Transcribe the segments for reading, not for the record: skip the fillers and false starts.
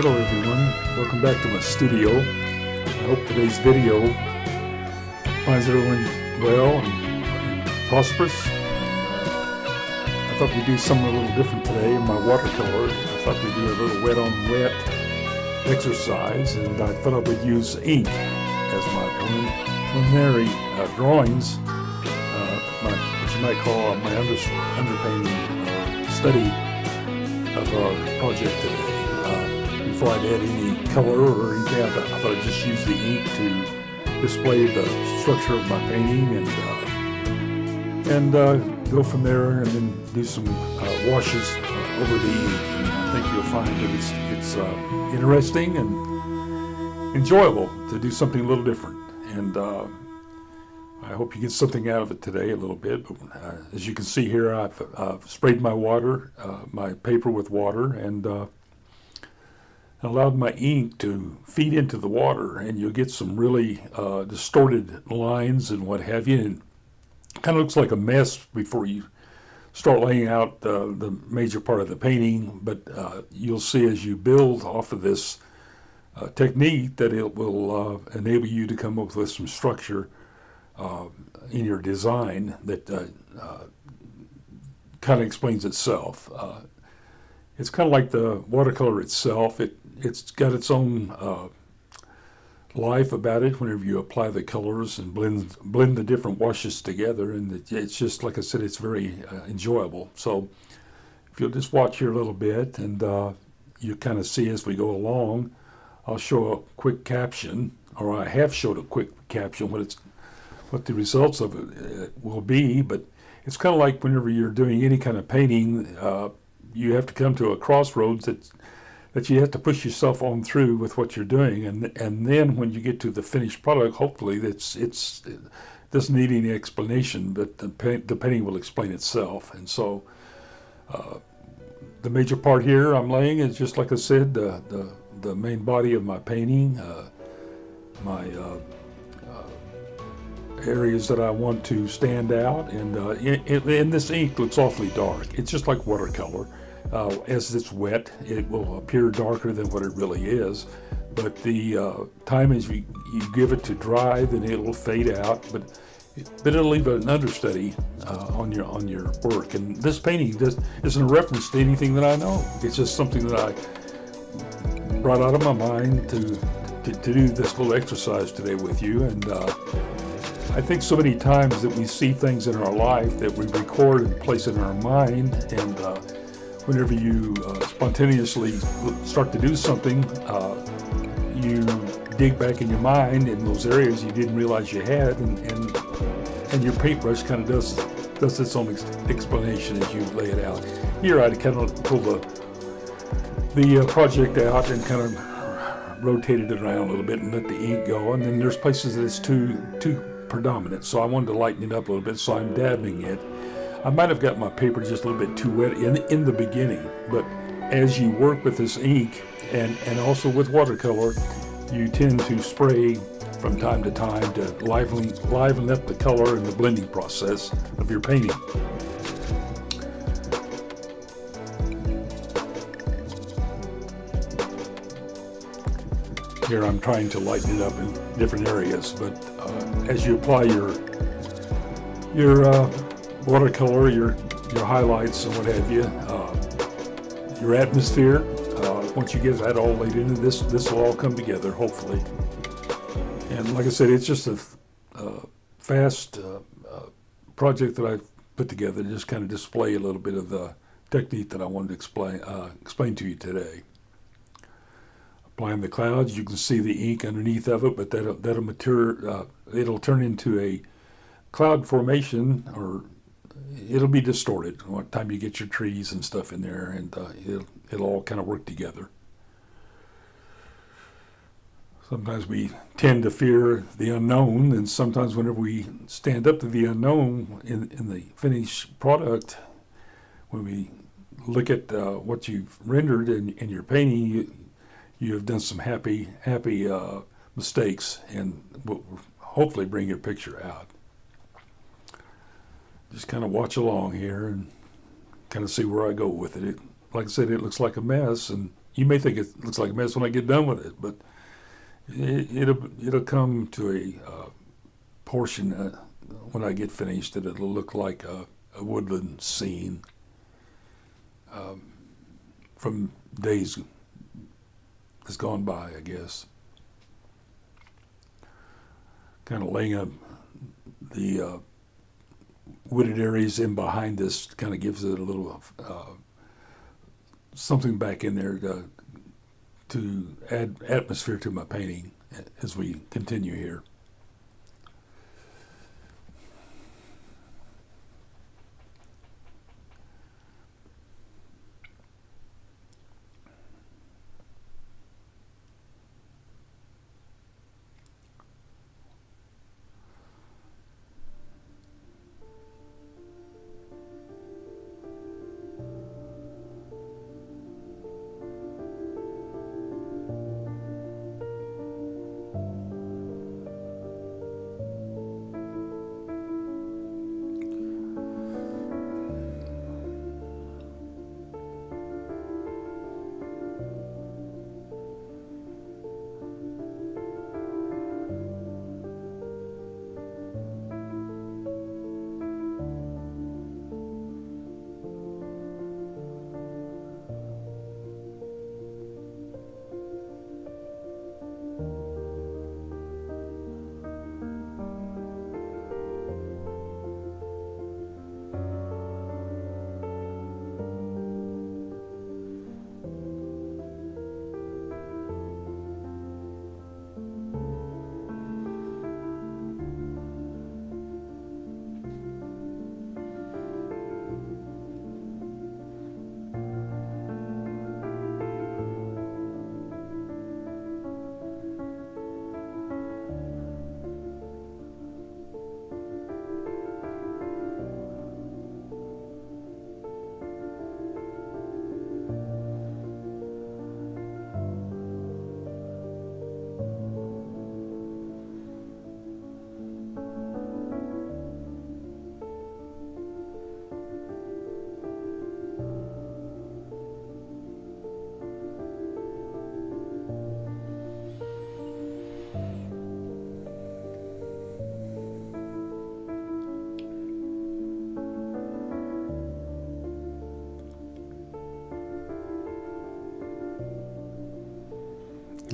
Hello everyone, welcome back to my studio. I hope today's video finds everyone well and prosperous. I thought we'd do something a little different today in my watercolor. I thought we'd do a little wet on wet exercise, and I thought I would use ink as my preliminary drawings, what you might call my underpainting study of our project today. Before I'd add any color or anything, I thought I'd just use the ink to display the structure of my painting and go from there, and then do some washes over the ink. And I think you'll find that it's interesting and enjoyable to do something a little different. And I hope you get something out of it today a little bit. But, as you can see here, I've sprayed my paper with water, and allowed my ink to feed into the water, and you'll get some really distorted lines and what have you. And it kind of looks like a mess before you start laying out the major part of the painting, but you'll see as you build off of this technique that it will enable you to come up with some structure in your design that kind of explains itself. It's kind of like the watercolor itself. It's got its own life about it whenever you apply the colors and blend the different washes together, and it's just, like I said, it's very enjoyable. So if you'll just watch here a little bit, and you kind of see as we go along, I'll show a quick caption, or I have showed a quick caption what the results of it will be. But it's kind of like whenever you're doing any kind of painting, you have to come to a crossroads that you have to push yourself on through with what you're doing, and then when you get to the finished product, hopefully it doesn't need any explanation, but the painting will explain itself. And so the major part here I'm laying is, just like I said, the main body of my painting, my areas that I want to stand out, and and this ink looks awfully dark. It's just like watercolor. As it's wet, it will appear darker than what it really is, but the time as you give it to dry, then it will fade out, but it'll leave an understudy on your work. And this painting isn't a reference to anything that I know. It's just something that I brought out of my mind to do this little exercise today with you. And I think so many times that we see things in our life that we record and place in our mind, and whenever you spontaneously start to do something, you dig back in your mind in those areas you didn't realize you had, and your paintbrush kind of does its own explanation as you lay it out. Here I kind of pull the project out and kind of rotated it around a little bit and let the ink go, and then there's places that it's too predominant, so I wanted to lighten it up a little bit, so I'm dabbing it. I might have got my paper just a little bit too wet in the beginning, but as you work with this ink and also with watercolor, you tend to spray from time to time to liven up the color and the blending process of your painting. Here I'm trying to lighten it up in different areas, but as you apply your watercolor, your highlights and what have you, your atmosphere, once you get that all laid into this will all come together, hopefully. And like I said, it's just a fast project that I put together to just kind of display a little bit of the technique that I wanted to explain to you today. Applying the clouds, you can see the ink underneath of it, but that'll mature. It'll turn into a cloud formation, or it'll be distorted by the time you get your trees and stuff in there, and it'll all kind of work together. Sometimes we tend to fear the unknown, and sometimes whenever we stand up to the unknown in the finished product, when we look at what you've rendered in your painting, you have done some happy mistakes, and will hopefully bring your picture out. Just kind of watch along here and kind of see where I go with it. Like I said, it looks like a mess, and You may think it looks like a mess when I get done with it, but it'll come to a portion when I get finished that it'll look like a woodland scene from days that's gone by, I guess. Kind of laying up the wooded areas in behind this kind of gives it a little something back in there to add atmosphere to my painting as we continue here.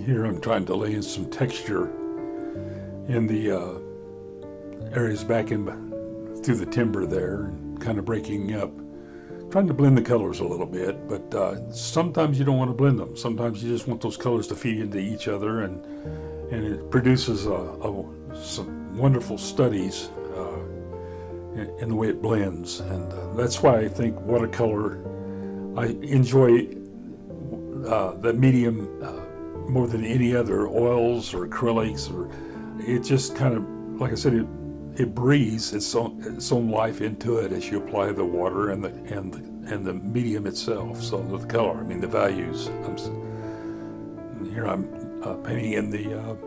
Here I'm trying to lay in some texture in the areas back in through the timber there, and kind of breaking up, trying to blend the colors a little bit, but sometimes you don't want to blend them. Sometimes you just want those colors to feed into each other, and it produces some wonderful studies in the way it blends. And that's why I think watercolor, I enjoy the medium more than any other, oils or acrylics, or it just kind of, like I said, it breathes its own life into it as you apply the water and the medium itself. So the color, I mean the values. Here I'm painting in the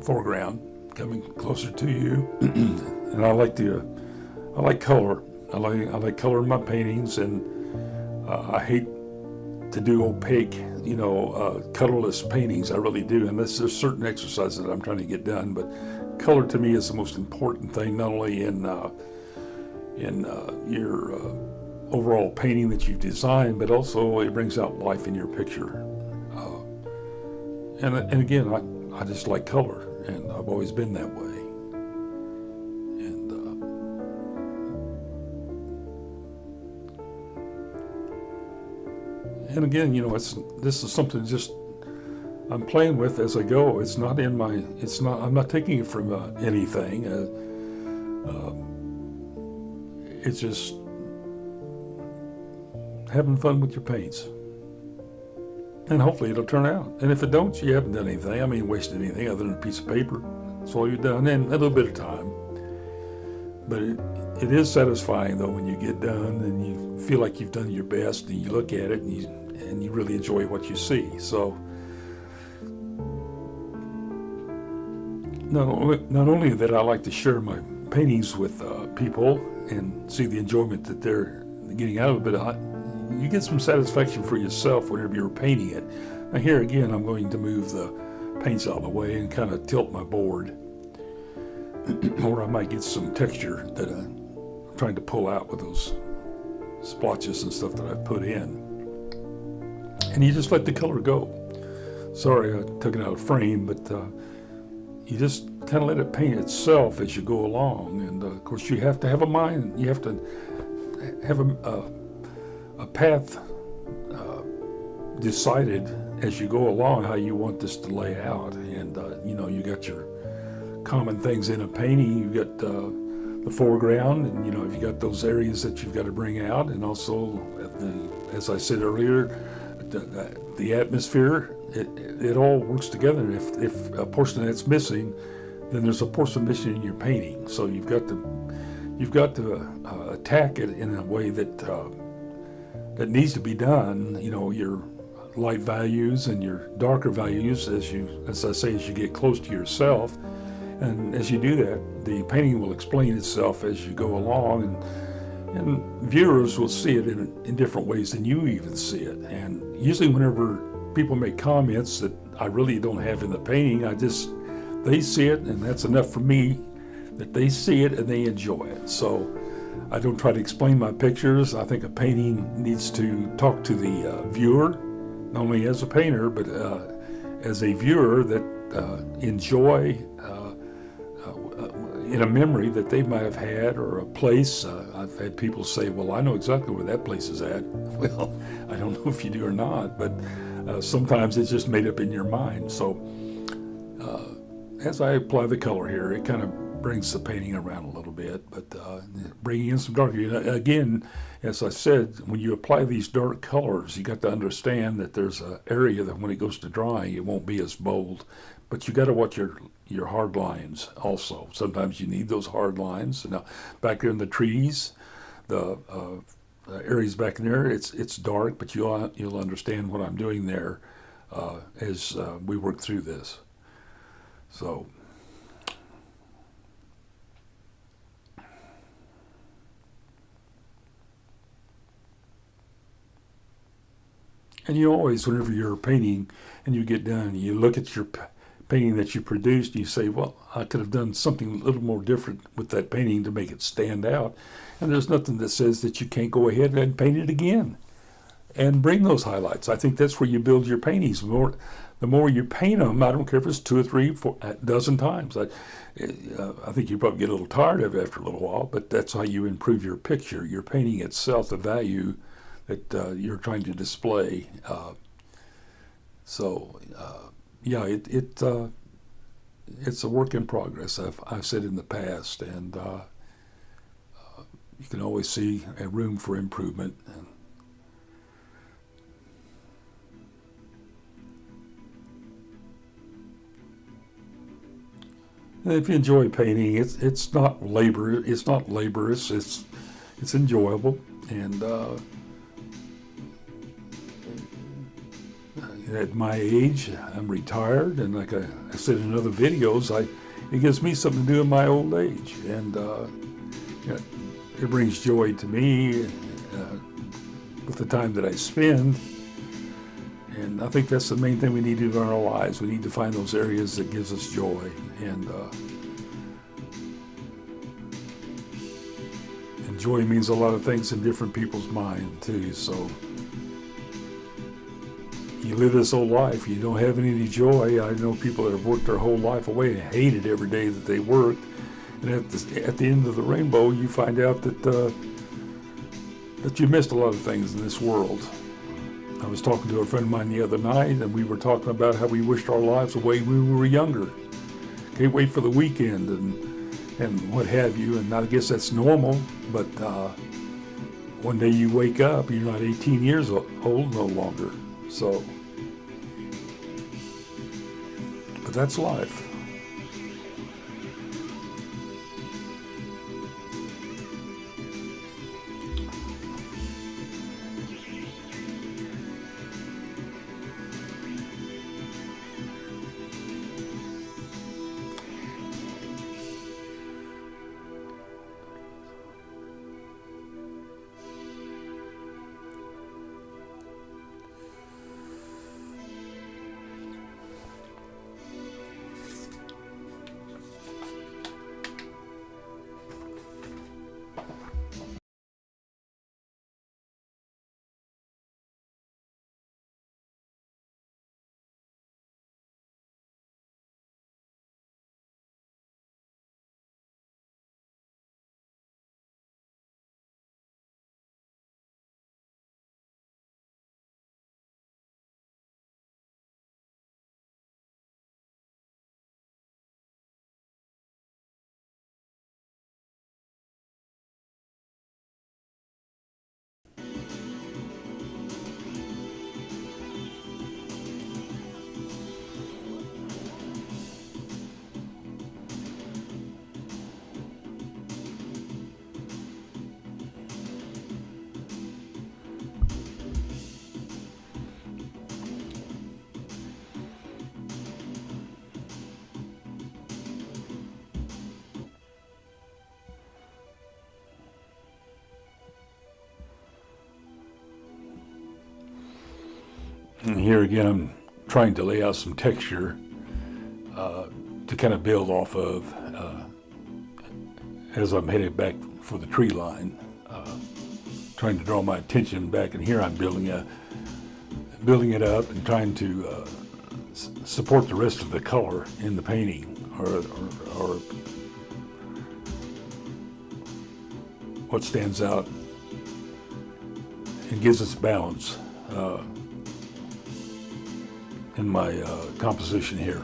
foreground, coming closer to you, and I like color. I like color in my paintings, and I hate to do opaque, colorless paintings. I really do, and there's certain exercises that I'm trying to get done. But color to me is the most important thing, not only in your overall painting that you've designed, but also it brings out life in your picture. And again, I just like color, and I've always been that way. And again, this is something just I'm playing with as I go. It's not I'm not taking it from anything. It's just having fun with your paints. And hopefully it'll turn out. And if it don't, you haven't done anything. I mean, wasted anything other than a piece of paper. That's all you've done, and a little bit of time. But it is satisfying, though, when you get done and you feel like you've done your best, and you look at it and you really enjoy what you see. So not only that I like to share my paintings with people and see the enjoyment that they're getting out of it, but you get some satisfaction for yourself whenever you're painting it. Now here again, I'm going to move the paints out of the way and kind of tilt my board, or I might get some texture that I'm trying to pull out with those splotches and stuff that I've put in. And you just let the color go. Sorry I took it out of frame, but you just kind of let it paint itself as you go along. And of course you have to have a mind, you have to have a path decided as you go along how you want this to lay out. And you know, you got your common things in a painting. You got the foreground, and you know, you got those areas that you've got to bring out, and also as I said earlier, the atmosphere. It all works together. If a portion that's missing, then there's a portion missing in your painting. So you've got to attack it in a way that that needs to be done. You know, your light values and your darker values as I say, as you get close to yourself. And as you do that, the painting will explain itself as you go along, and viewers will see it in different ways than you even see it. And usually whenever people make comments that I really don't have in the painting, they see it, and that's enough for me, that they see it and they enjoy it. So I don't try to explain my pictures. I think a painting needs to talk to the viewer, not only as a painter, but as a viewer that enjoy in a memory that they might have had, or a place. I've had people say, well, I know exactly where that place is at. Well, I don't know if you do or not, but sometimes it's just made up in your mind. So as I apply the color here, it kind of brings the painting around a little bit, but bringing in some dark. Again, as I said, when you apply these dark colors, you got to understand that there's an area that when it goes to drying, it won't be as bold. But you got to watch your hard lines also. Sometimes you need those hard lines. Now, back there in the trees, the areas back in there, it's dark, but you'll understand what I'm doing there as we work through this. So. And you always, whenever you're painting and you get done, you look at your painting that you produced, and you say, well, I could have done something a little more different with that painting to make it stand out. And there's nothing that says that you can't go ahead and paint it again and bring those highlights. I think that's where you build your paintings. The more you paint them, I don't care if it's 2 or 3, 4, a dozen times. I think you probably get a little tired of it after a little while, but that's how you improve your picture, your painting itself, the value that you're trying to display. Yeah, it's a work in progress. I've said in the past, and you can always see a room for improvement. And if you enjoy painting, it's not labor. It's not laborious. It's enjoyable, and at my age, I'm retired, and like I said in other videos, it gives me something to do in my old age, and it brings joy to me with the time that I spend. And I think that's the main thing we need to do in our lives. We need to find those areas that gives us joy, and joy means a lot of things in different people's mind too. So. You live this whole life, you don't have any joy. I know people that have worked their whole life away and hated every day that they worked. And at the end of the rainbow, you find out that you missed a lot of things in this world. I was talking to a friend of mine the other night, and we were talking about how we wished our lives away when we were younger. Can't wait for the weekend and what have you, and I guess that's normal, but one day you wake up, you're not 18 years old no longer. So, but that's life. And here again, I'm trying to lay out some texture to kind of build off of as I'm headed back for the tree line, trying to draw my attention back. And here I'm building it up and trying to support the rest of the color in the painting, or what stands out and gives us balance in my composition here.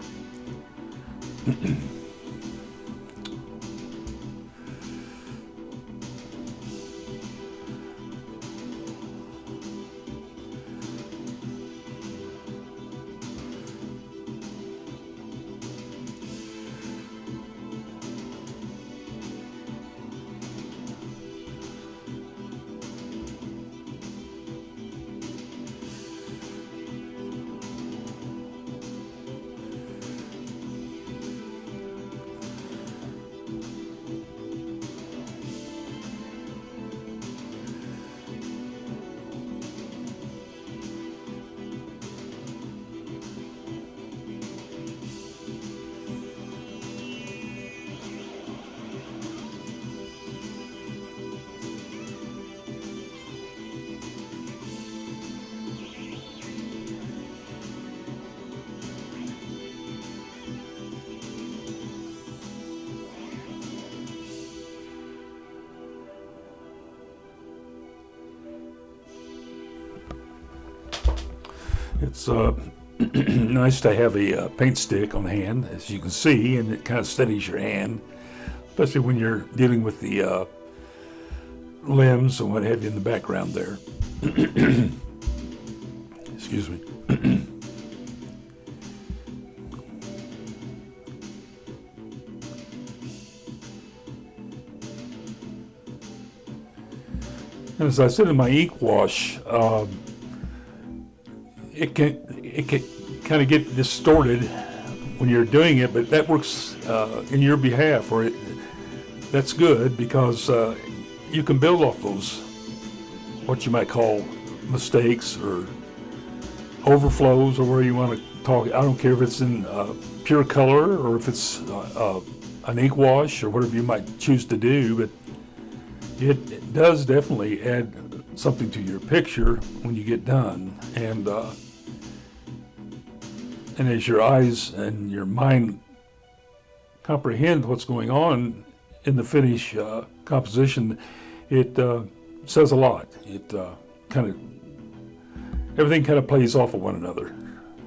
It's nice to have a paint stick on hand, as you can see, and it kind of steadies your hand, especially when you're dealing with the limbs and what have you in the background there. Excuse me. And as I said in my ink wash, it can kind of get distorted when you're doing it, but that works in your behalf, or that's good, because you can build off those, what you might call mistakes or overflows, or where you want to talk. I don't care if it's in pure color or if it's an ink wash or whatever you might choose to do, but it does definitely add something to your picture when you get done. And as your eyes and your mind comprehend what's going on in the finished composition, it says a lot. It everything kind of plays off of one another,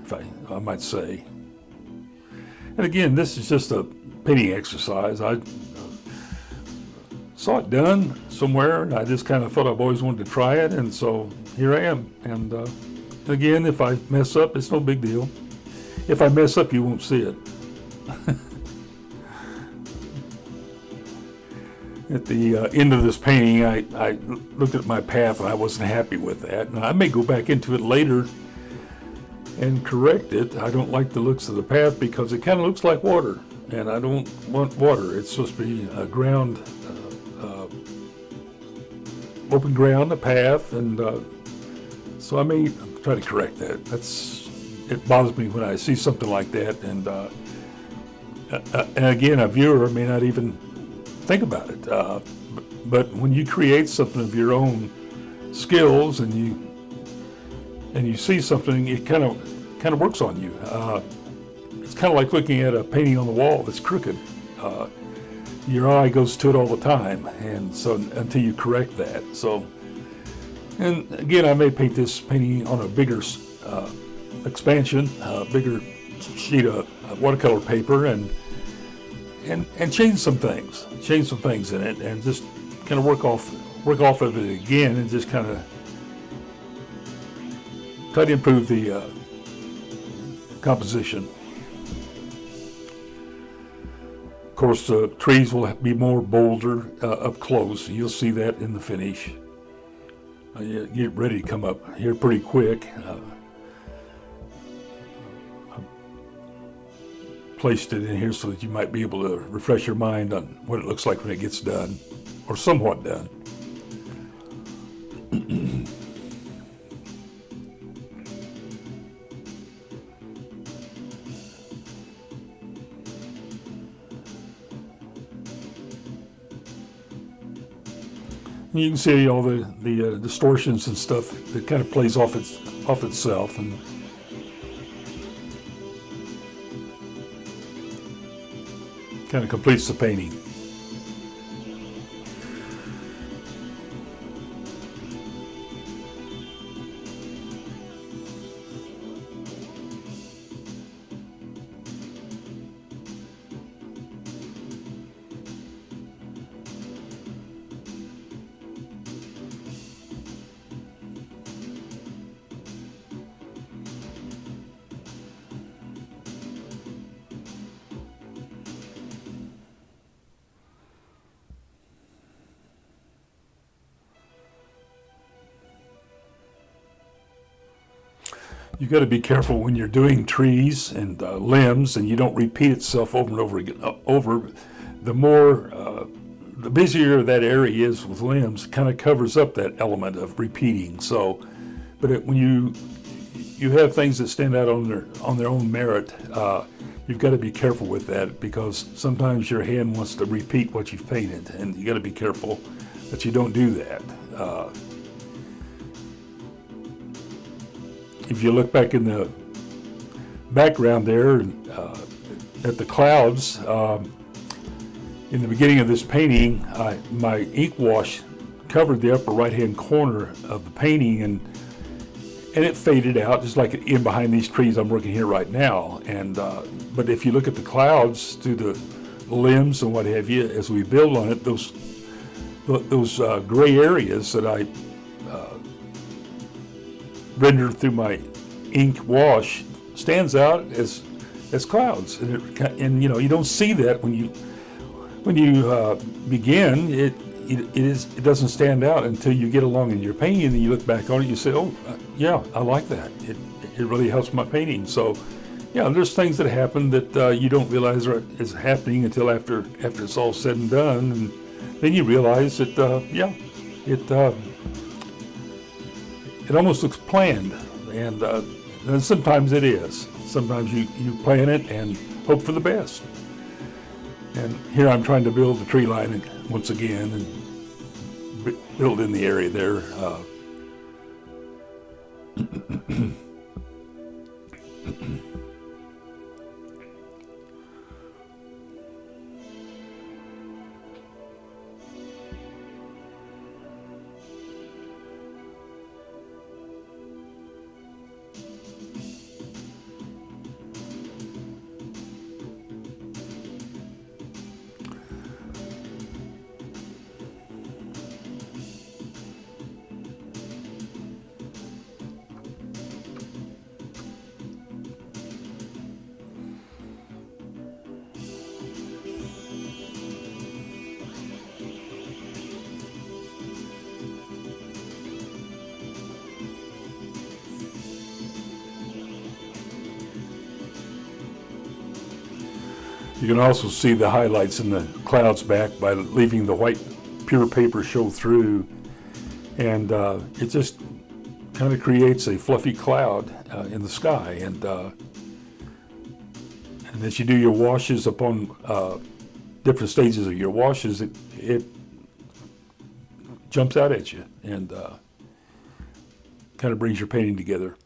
if I might say. And again, this is just a painting exercise. I saw it done somewhere, and I just kind of thought I've always wanted to try it, and so here I am. And again, if I mess up, it's no big deal. If I mess up, you won't see it. At the end of this painting, I looked at my path and I wasn't happy with that. And I may go back into it later and correct it. I don't like the looks of the path because it kind of looks like water, and I don't want water. It's supposed to be a ground, open ground, a path, and so I may try to correct that. It bothers me when I see something like that, and again, a viewer may not even think about it. But when you create something of your own skills and you see something, it kind of works on you. It's kind of like looking at a painting on the wall that's crooked. Your eye goes to it all the time, and so until you correct that. So, and again, I may paint this painting on a bigger expansion, bigger sheet of watercolor paper, and change some things in it, and just kind of work off of it again, and just kind of try to improve the composition. Of course, the trees will be more bolder up close. You'll see that in the finish. You get ready to come up here pretty quick. Placed it in here so that you might be able to refresh your mind on what it looks like when it gets done, or somewhat done. You can see all the distortions and stuff that kind of plays off itself, and kind of completes the painting. You got to be careful when you're doing trees and limbs, and you don't repeat itself over and over again. The busier that area is with limbs, kind of covers up that element of repeating. So, but when you have things that stand out on their own merit, you've got to be careful with that, because sometimes your hand wants to repeat what you've painted, and you got to be careful that you don't do that. If you look back in the background there at the clouds, in the beginning of this painting, my ink wash covered the upper right-hand corner of the painting, and it faded out just like in behind these trees I'm working here right now. And but if you look at the clouds through the limbs and what have you, as we build on it, those gray areas that I rendered through my ink wash stands out as clouds, and you don't see that when you begin. It doesn't stand out until you get along in your painting, and you look back on it, you say, oh yeah, I like that. It really helps my painting. So yeah, there's things that happen that you don't realize is happening until after it's all said and done, and then you realize that it almost looks planned, and sometimes it is. Sometimes you plan it and hope for the best. And here I'm trying to build the tree line once again, and build in the area there. You can also see the highlights in the clouds back by leaving the white pure paper show through, and it just kind of creates a fluffy cloud in the sky. And as you do your washes upon different stages of your washes, it jumps out at you and kind of brings your painting together.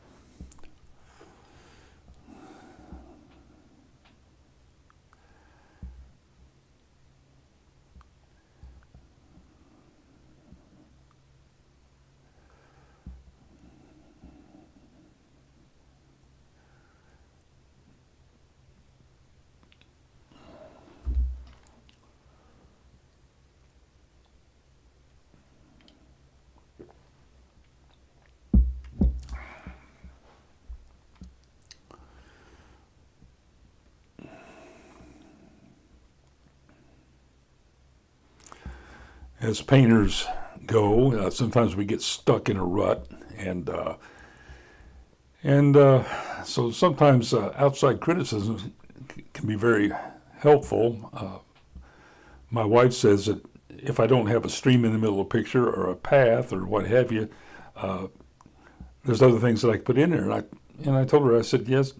As painters go, sometimes we get stuck in a rut, and so sometimes outside criticism can be very helpful. My wife says that if I don't have a stream in the middle of a picture or a path or what have you, there's other things that I could put in there. And I told her, I said, yes,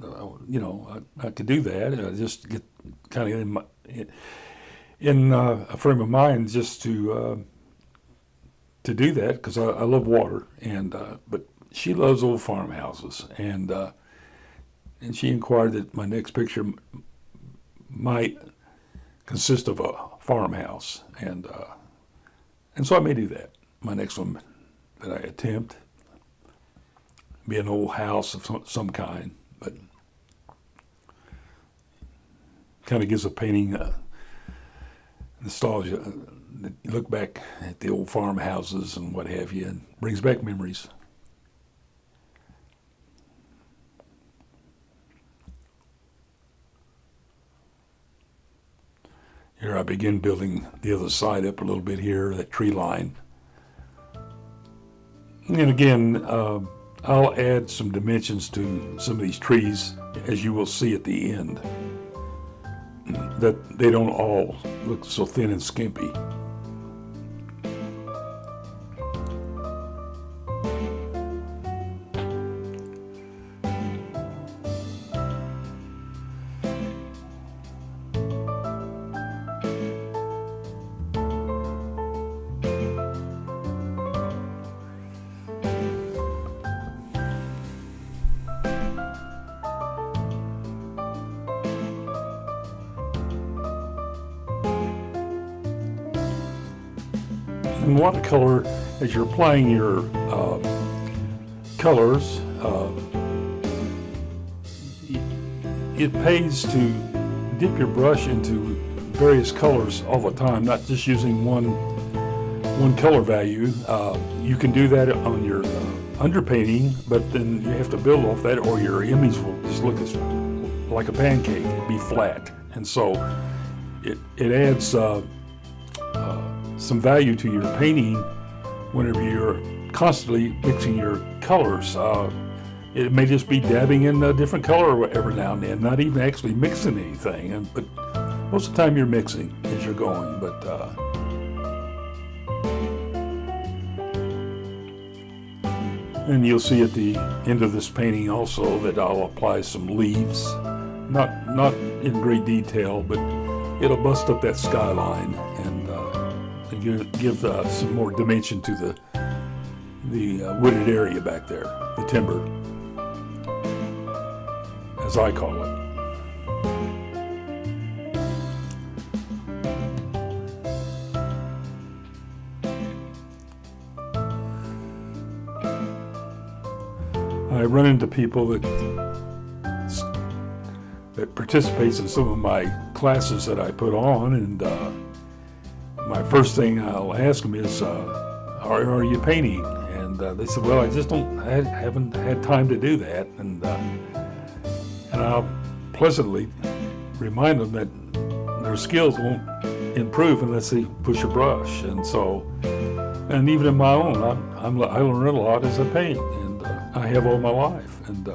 I could do that. I just get kind of in a frame of mind just to to do that because I love water, and but she loves old farmhouses, and she inquired that my next picture might consist of a farmhouse, and so I may do that. My next one that I attempt be an old house of some kind, but kind of gives a painting nostalgia. You look back at the old farmhouses and what have you, and brings back memories. Here I begin building the other side up a little bit here, that tree line. And again, I'll add some dimensions to some of these trees, as you will see at the end, that they don't all look so thin and skimpy. In watercolor, as you're applying your colors, it pays to dip your brush into various colors all the time, not just using one color value. You can do that on your underpainting, but then you have to build off that, or your image will just look like a pancake, be flat. And so it adds some value to your painting whenever you're constantly mixing your colors. It may just be dabbing in a different color every now and then, not even actually mixing anything. But most of the time you're mixing as you're going. But and you'll see at the end of this painting also that I'll apply some leaves, not in great detail, but it'll bust up that skyline and give some more dimension to the wooded area back there, the timber, as I call it. I run into people that participates in some of my classes that I put on, and my first thing I'll ask them is, are you painting? And they said, well, I just haven't had time to do that. And I'll pleasantly remind them that their skills won't improve unless they push a brush. And so, and even in my own, I learn a lot as I paint, and I have all my life. And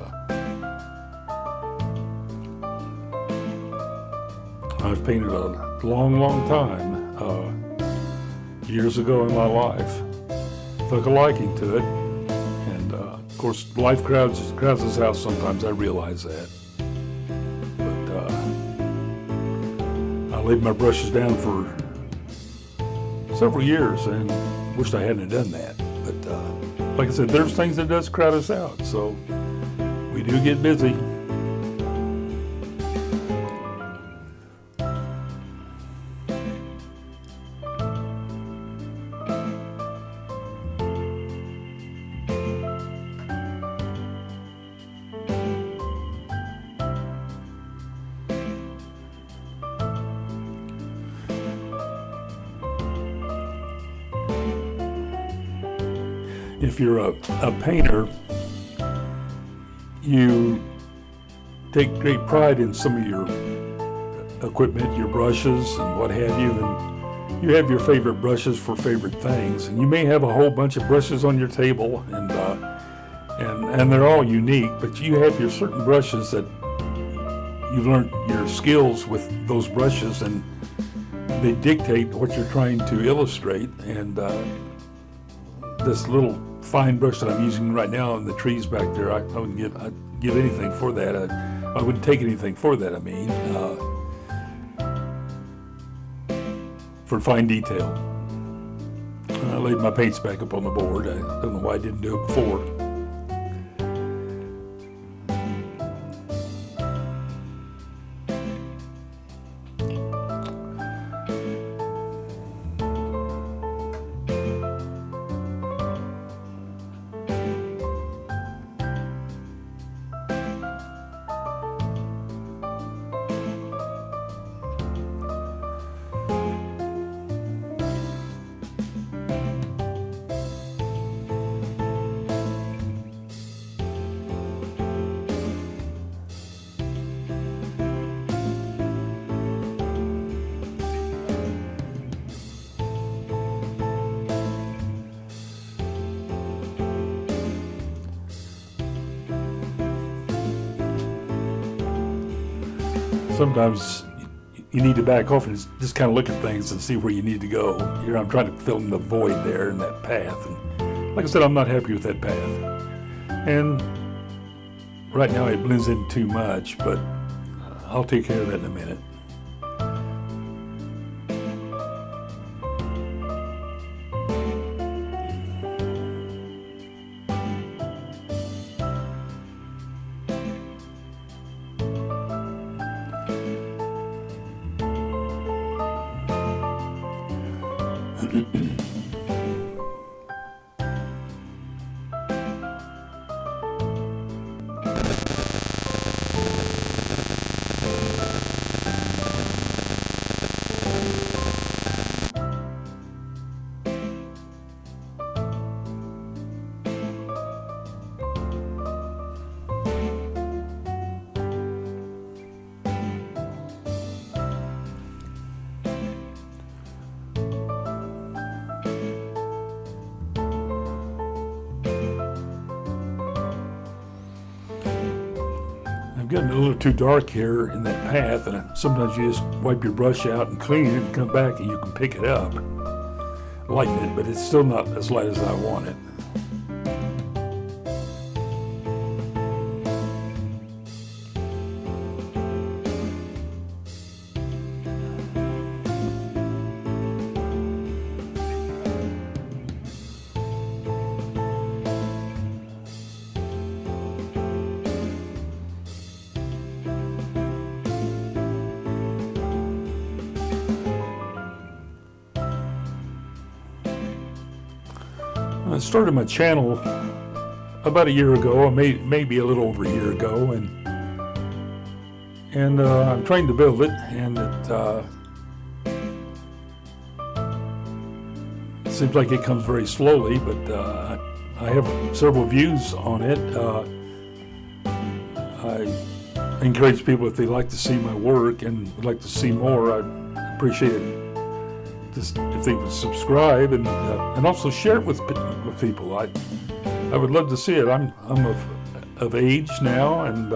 I've painted a long time. Years ago in my life, took a liking to it, and of course life crowds us out sometimes. I realize that, but I laid my brushes down for several years and wished I hadn't done that. But like I said, there's things that does crowd us out, so we do get busy. If you're a painter, you take great pride in some of your equipment, your brushes and what have you, and you have your favorite brushes for favorite things, and you may have a whole bunch of brushes on your table, and they're all unique, but you have your certain brushes that you've learned your skills with those brushes, and they dictate what you're trying to illustrate. And this little fine brush that I'm using right now in the trees back there, I'd give anything for that. I wouldn't take anything for that, I mean, for fine detail. I laid my paints back up on the board. I don't know why I didn't do it before. Sometimes you need to back off and just kind of look at things and see where you need to go. Here I'm trying to fill in the void there in that path. And like I said, I'm not happy with that path. And right now it blends in too much, but I'll take care of that in a minute. Getting a little too dark here in that path, and sometimes you just wipe your brush out and clean it and come back and you can pick it up, lighten it, but it's still not as light as I want it. I started my channel about a year ago, or maybe a little over a year ago, and I'm trying to build it, and it seems like it comes very slowly, but I have several views on it. I encourage people, if they like to see my work and would like to see more, I'd appreciate it just if they would subscribe and also share it with people. I would love to see it. I'm of age now, and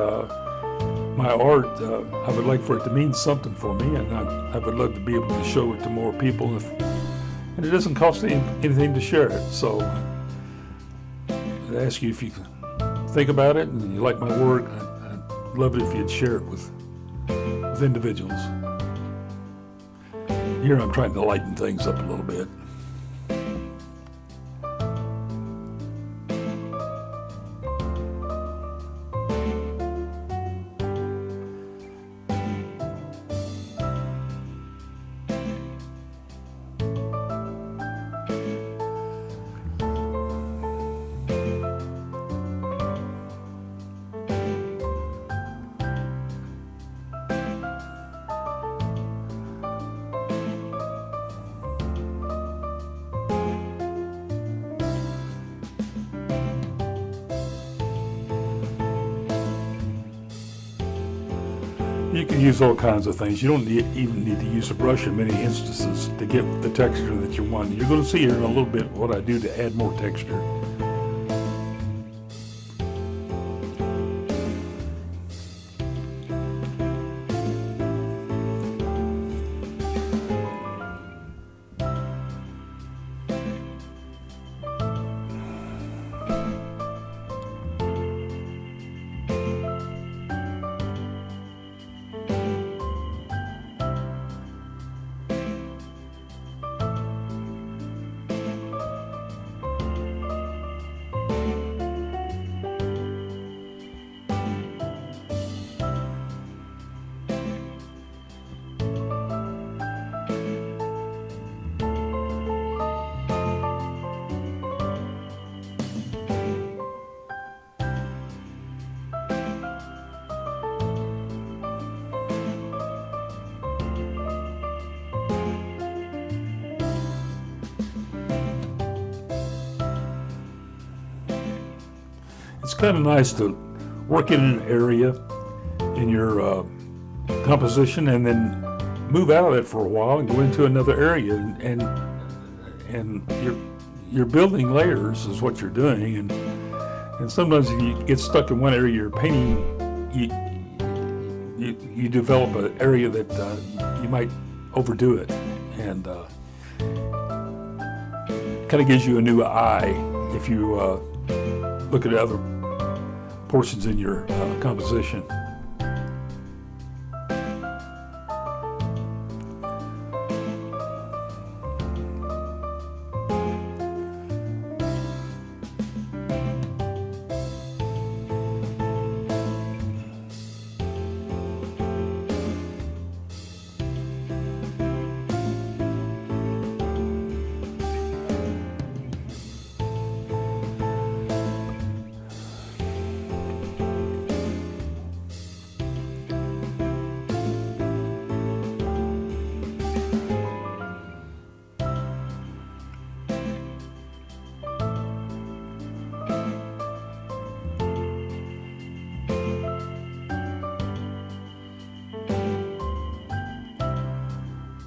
my art, I would like for it to mean something for me, and I would love to be able to show it to more people, and it doesn't cost anything to share it. So I'd ask you if you think about it and you like my work. I'd love it if you'd share it with individuals. Here I'm trying to lighten things up a little bit. You can use all kinds of things. You don't even need to use a brush in many instances to get the texture that you want. You're going to see here in a little bit what I do to add more texture. kind of nice to work in an area in your composition and then move out of it for a while and go into another area, and you're building layers is what you're doing, and sometimes if you get stuck in one area you're painting, you develop an area that you might overdo it, and kind of gives you a new eye if you look at other portions in your composition.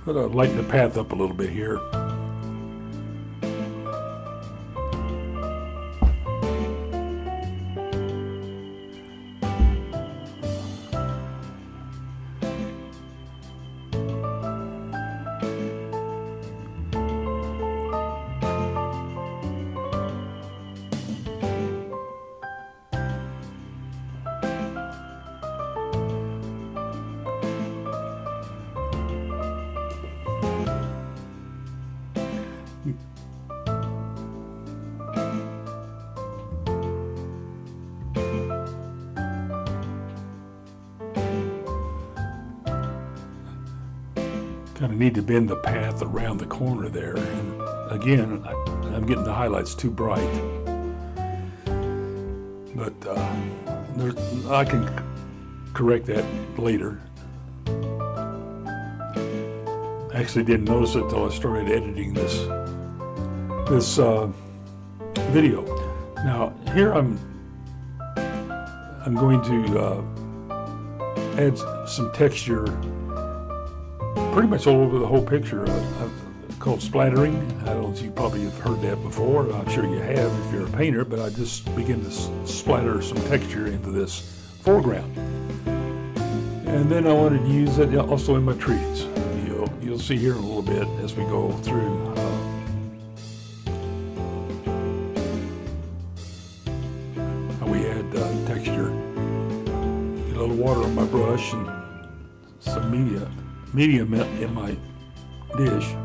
But I'd lighten the path up a little bit here. Kind of need to bend the path around the corner there, and again I'm getting the highlights too bright, but I can correct that later. I actually didn't notice it until I started editing this video. Now here I'm going to add some texture pretty much all over the whole picture, called splattering. I don't know if you probably have heard that before. I'm sure you have if you're a painter, but I just begin to splatter some texture into this foreground. And then I wanted to use it also in my trees. You'll see here in a little bit as we go through. How we add texture. Get a little water on my brush and some medium in my dish.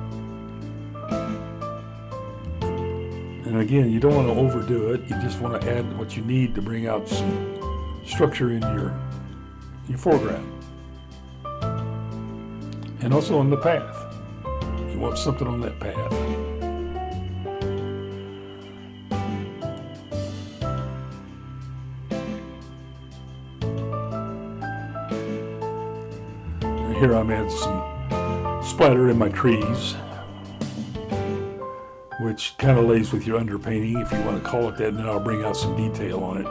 And again, you don't want to overdo it. You just want to add what you need to bring out some structure in your foreground. And also on the path. You want something on that path. And here I'm adding some splatter in my trees, which kind of lays with your underpainting, if you want to call it that, and then I'll bring out some detail on it.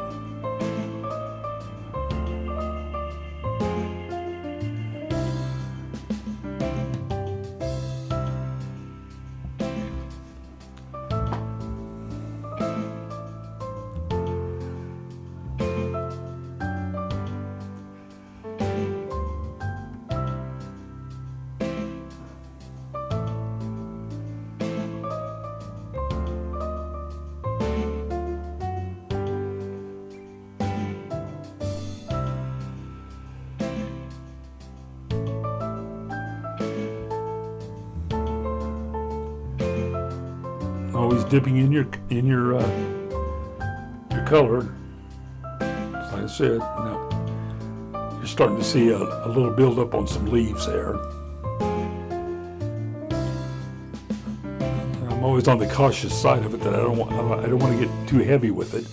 Always dipping in your color. Like I said, now you're starting to see a little build up on some leaves there. And I'm always on the cautious side of it, that I don't want to get too heavy with it.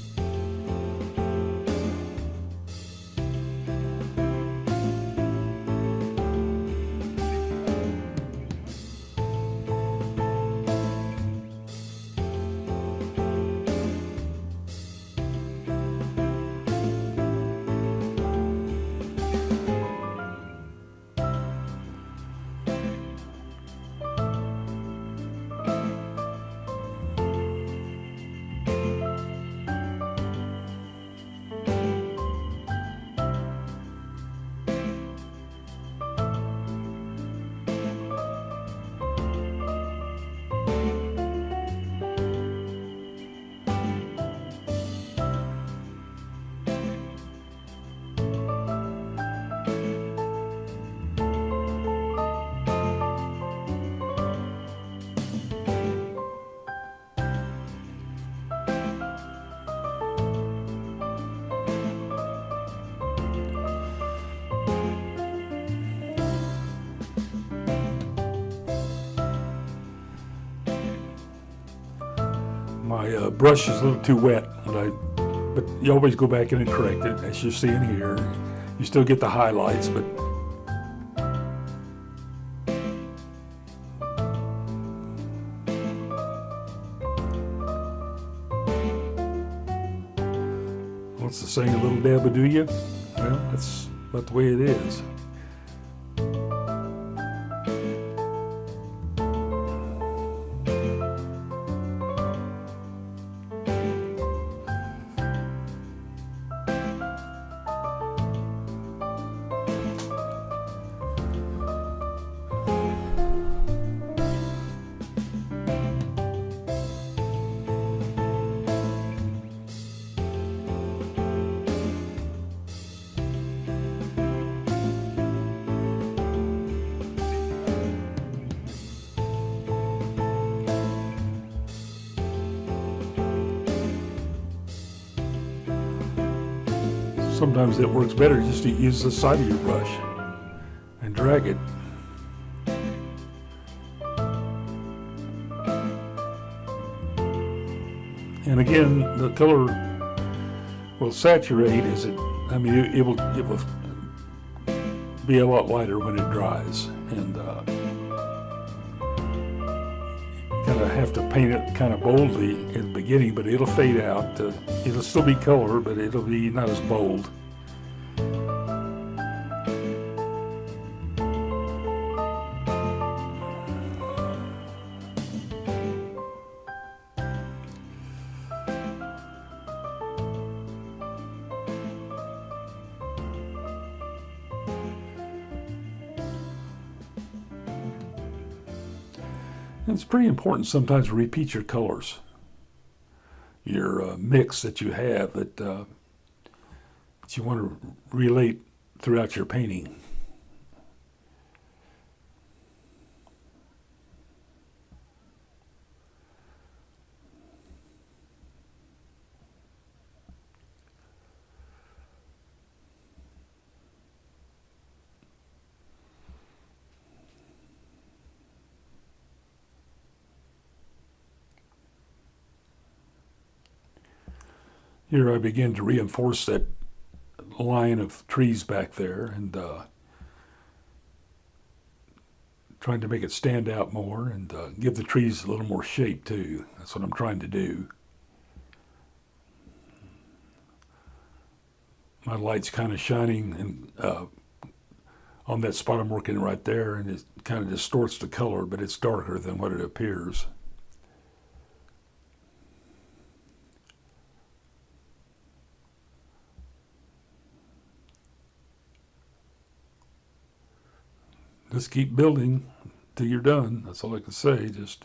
My brush is a little too wet, but you always go back in and correct it, as you're seeing here. You still get the highlights, but what's the saying, a little dab will do you? Well, that's about the way it is. Sometimes it works better just to use the side of your brush and drag it. And again, the color will saturate as it will be a lot lighter when it dries, and kind of have to paint it kind of boldly in the beginning, but it'll fade out. It'll still be color, but it'll be not as bold. It's pretty important sometimes to repeat your colors, your mix that you have that you want to relate throughout your painting. Here I begin to reinforce that line of trees back there, and trying to make it stand out more and give the trees a little more shape too. That's what I'm trying to do. My light's kind of shining and on that spot I'm working right there, and it kind of distorts the color, but it's darker than what it appears. Just keep building till you're done. That's all I can say. Just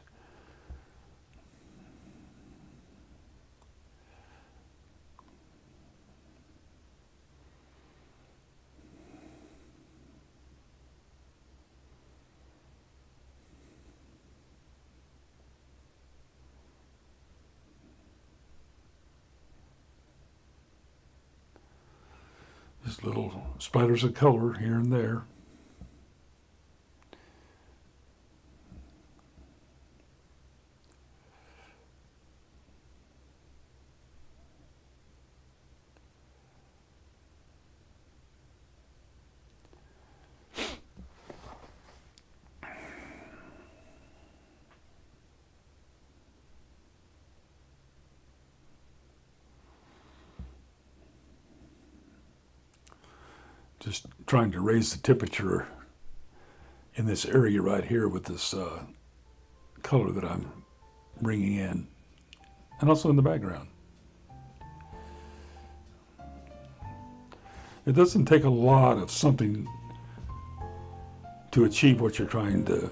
little splatters of color here and there. Just trying to raise the temperature in this area right here with this color that I'm bringing in, and also in the background. It doesn't take a lot of something to achieve what you're trying to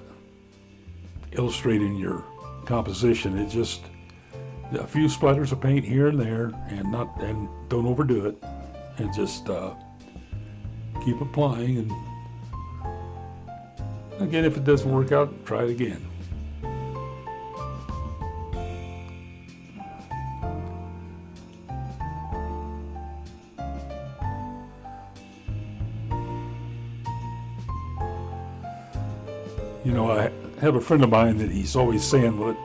illustrate in your composition. It's just a few splatters of paint here and there, and don't overdo it, and just keep applying. And again, if it doesn't work out, try it again. You know, I have a friend of mine that he's always saying, well,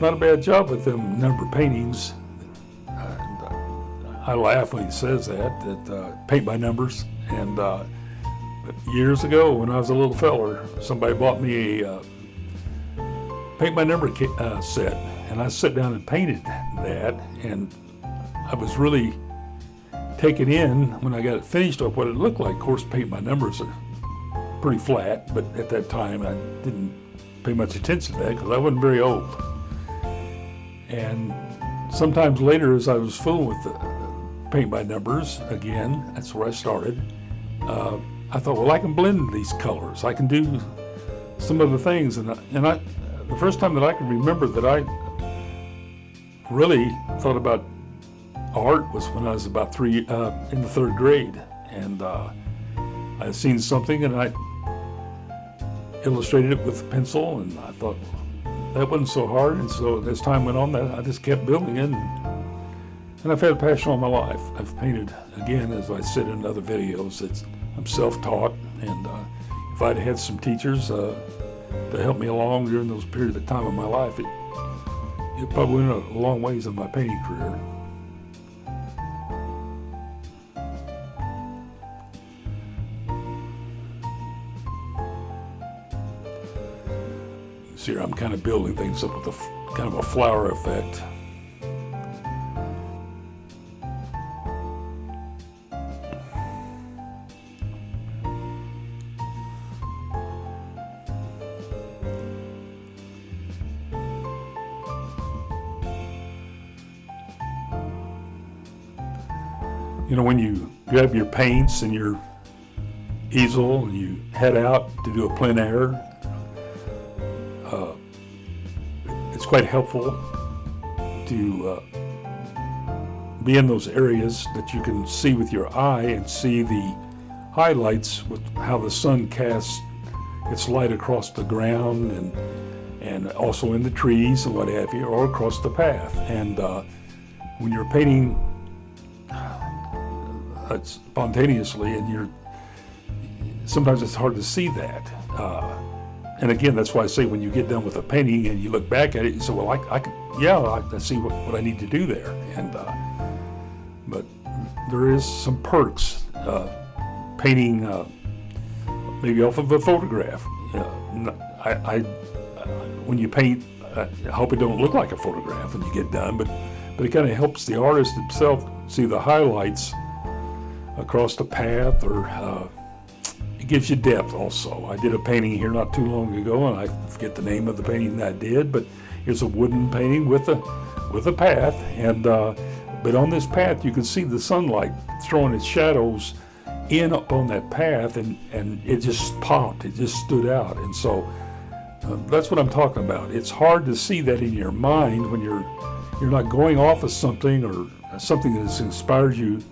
not a bad job with them number paintings. I laugh when he says that paint by numbers. And but years ago, when I was a little feller, somebody bought me a paint by number set, and I sat down and painted that, and I was really taken in when I got it finished of what it looked like. Of course, paint by numbers are pretty flat, but at that time I didn't pay much attention to that because I wasn't very old. And sometimes later, as I was fooled with the paint by numbers again, that's where I started. I thought, well, I can blend these colors. I can do some other things, and I the first time that I can remember that I really thought about art was when I was about in the 3rd grade, and I had seen something and I illustrated it with a pencil, and I thought that wasn't so hard. And so as time went on, I just kept building it, and I've had a passion all my life. I've painted, again, as I said in other videos, I'm self-taught, and if I'd had some teachers to help me along during those periods of time of my life, it probably went a long ways in my painting career. See here, I'm kind of building things up with kind of a flower effect. You know, when you grab your paints and your easel and you head out to do a plein air, it's quite helpful to be in those areas that you can see with your eye and see the highlights with how the sun casts its light across the ground and also in the trees and what have you, or across the path. And when you're painting spontaneously, and sometimes it's hard to see that. And again, that's why I say when you get done with a painting and you look back at it, you say, well, I see what I need to do there. And but there is some perks painting maybe off of a photograph. When you paint, I hope it don't look like a photograph when you get done, but it kind of helps the artist himself see the highlights across the path, or it gives you depth also. I did a painting here not too long ago, and I forget the name of the painting that I did, but it's a wooden painting with a path, and but on this path you can see the sunlight throwing its shadows in upon that path, and it just popped, it just stood out. And so that's what I'm talking about. It's hard to see that in your mind when you're not going off of something, or something that has inspired you.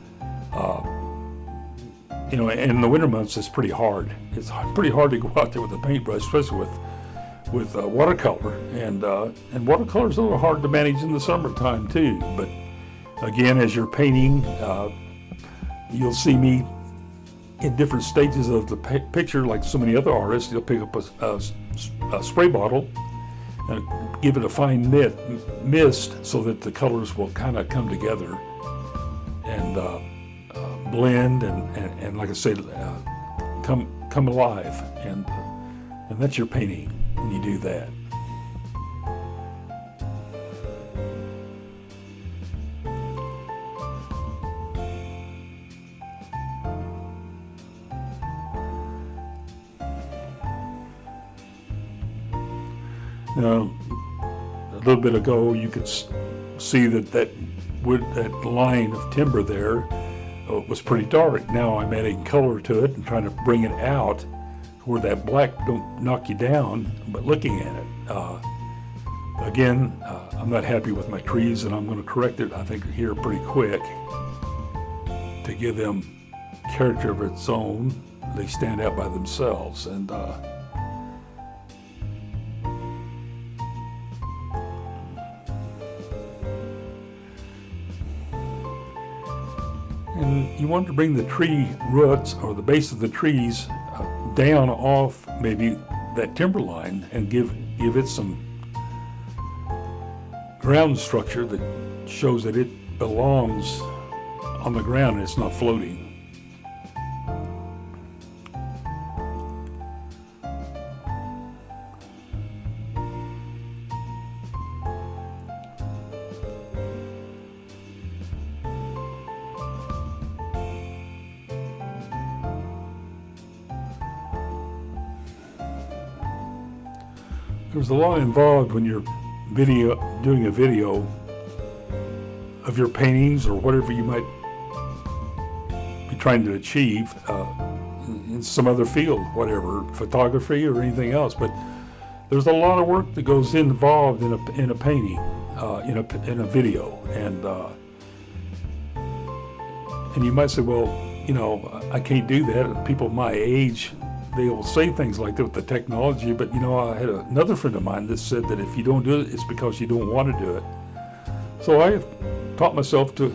You know, in the winter months, it's pretty hard. It's pretty hard to go out there with a paintbrush, especially with watercolor. And watercolor is a little hard to manage in the summertime too. But again, as you're painting, you'll see me in different stages of the picture, like so many other artists. You'll pick up a spray bottle and give it a fine mist so that the colors will kind of come together and blend and like I said, come alive, and that's your painting when you do that. Now, a little bit ago, you could see that line of timber there was pretty dark. Now I'm adding color to it and trying to bring it out where that black don't knock you down, but looking at it. Again, I'm not happy with my trees, and I'm going to correct it, I think, here pretty quick to give them character of its own. They stand out by themselves, and you want to bring the tree roots or the base of the trees down off maybe that timber line and give it some ground structure that shows that it belongs on the ground and it's not floating. There's a lot involved when you're doing a video of your paintings or whatever you might be trying to achieve in some other field, whatever, photography or anything else. But there's a lot of work that goes involved in a painting, in a video, and you might say, well, I can't do that. People my age, they will say things like that with the technology, but I had another friend of mine that said that if you don't do it, it's because you don't want to do it. So I have taught myself to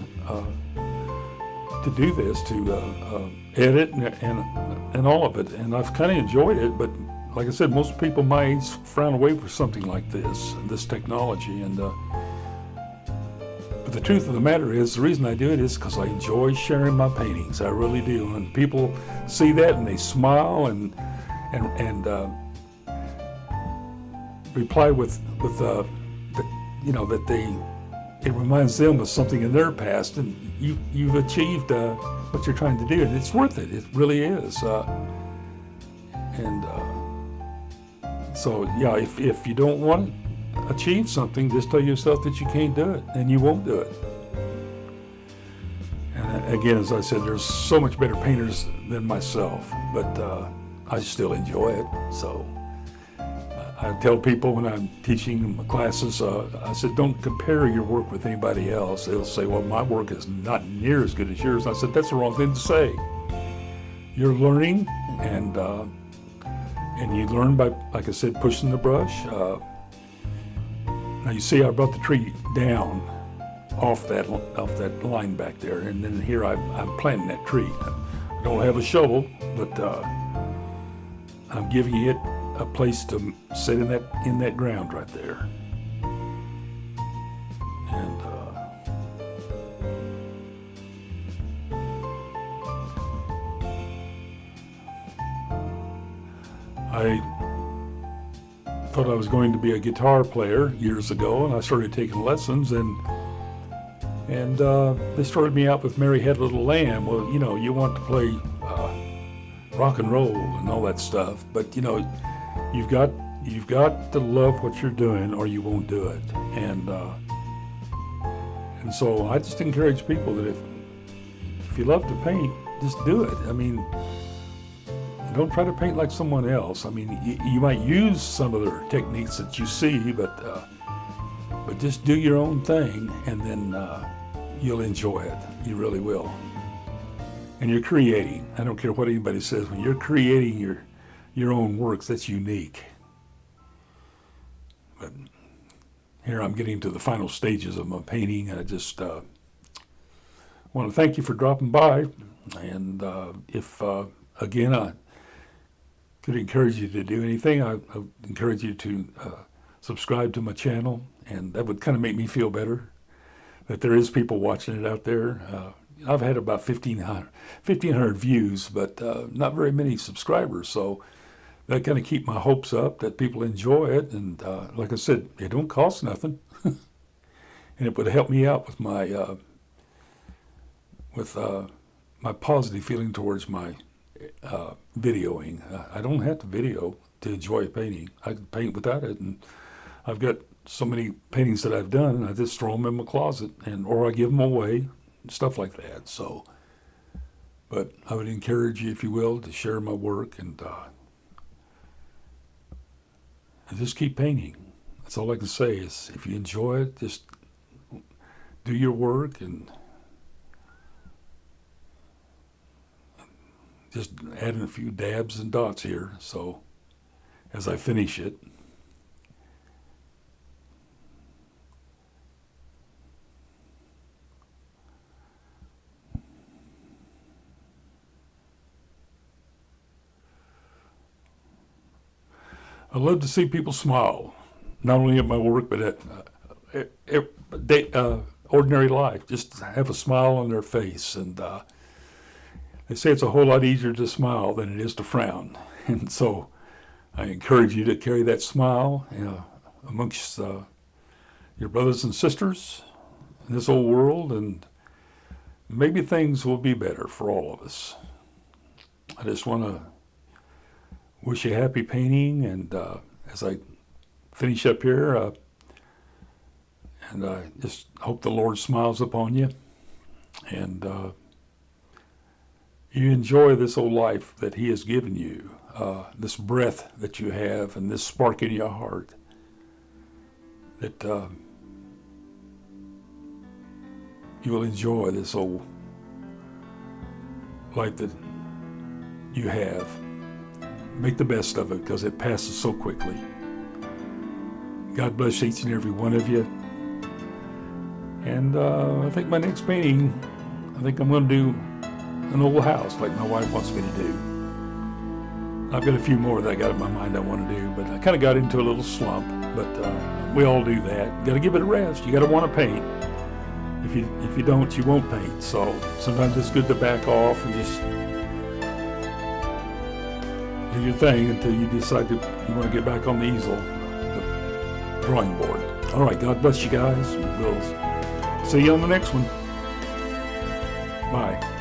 do this, to edit and all of it, and I've kind of enjoyed it. But like I said, most people my age frown away for something like this technology. And but the truth of the matter is, the reason I do it is because I enjoy sharing my paintings. I really do. And people see that and they smile and reply with that it reminds them of something in their past, and you've achieved what you're trying to do, and it's worth it. It really is. So yeah, if you don't want to achieve something, just tell yourself that you can't do it, and you won't do it. And again, as I said, there's so much better painters than myself, but I still enjoy it. So I tell people when I'm teaching my classes, I said, don't compare your work with anybody else. They'll say, well, my work is not near as good as yours. I said, that's the wrong thing to say. You're learning, and you learn by, like I said, pushing the brush. Now you see I brought the tree down off that line back there, and then here I'm planting that tree. I don't have a shovel, but I'm giving it a place to sit in that ground right there. And I thought I was going to be a guitar player years ago, and I started taking lessons, and they started me out with Mary Had a Little Lamb. Well, you want to play rock and roll and all that stuff, but you've got to love what you're doing, or you won't do it. And so I just encourage people that if you love to paint, just do it. I mean, don't try to paint like someone else. I mean, you might use some of their techniques that you see, but just do your own thing, and then you'll enjoy it. You really will. And you're creating. I don't care what anybody says. When you're creating your own works, that's unique. But here I'm getting to the final stages of my painting, and I just want to thank you for dropping by. And if again I could encourage you to do anything, I encourage you to subscribe to my channel, and that would kind of make me feel better that there is people watching it out there. I've had about 1,500 views, but not very many subscribers, so that kind of keep my hopes up that people enjoy it. And like I said, it don't cost nothing, and it would help me out with my positive feeling towards my videoing. I don't have to video to enjoy painting. I can paint without it, and I've got so many paintings that I've done, and I just throw them in my closet, or I give them away, stuff like that. So, but I would encourage you, if you will, to share my work and just keep painting. That's all I can say is, if you enjoy it, just do your work and just add in a few dabs and dots here, so as I finish it. I love to see people smile, not only at my work, but ordinary life. Just have a smile on their face. And they say it's a whole lot easier to smile than it is to frown. And so I encourage you to carry that smile amongst your brothers and sisters in this old world, and maybe things will be better for all of us. I just want to wish you happy painting, and as I finish up here, and I just hope the Lord smiles upon you, and you enjoy this old life that He has given you, this breath that you have, and this spark in your heart, that you will enjoy this old life that you have. Make the best of it, because it passes so quickly. God bless each and every one of you. And I think my next painting, I think I'm going to do an old house like my wife wants me to do. I've got a few more that I got in my mind I want to do, but I kind of got into a little slump. But we all do that. Got to give it a rest. You got to want to paint. If you don't, you won't paint. So sometimes it's good to back off and just do your thing until you decide you want to get back on the easel, the drawing board. All right, God bless you guys. We'll see you on the next one. Bye.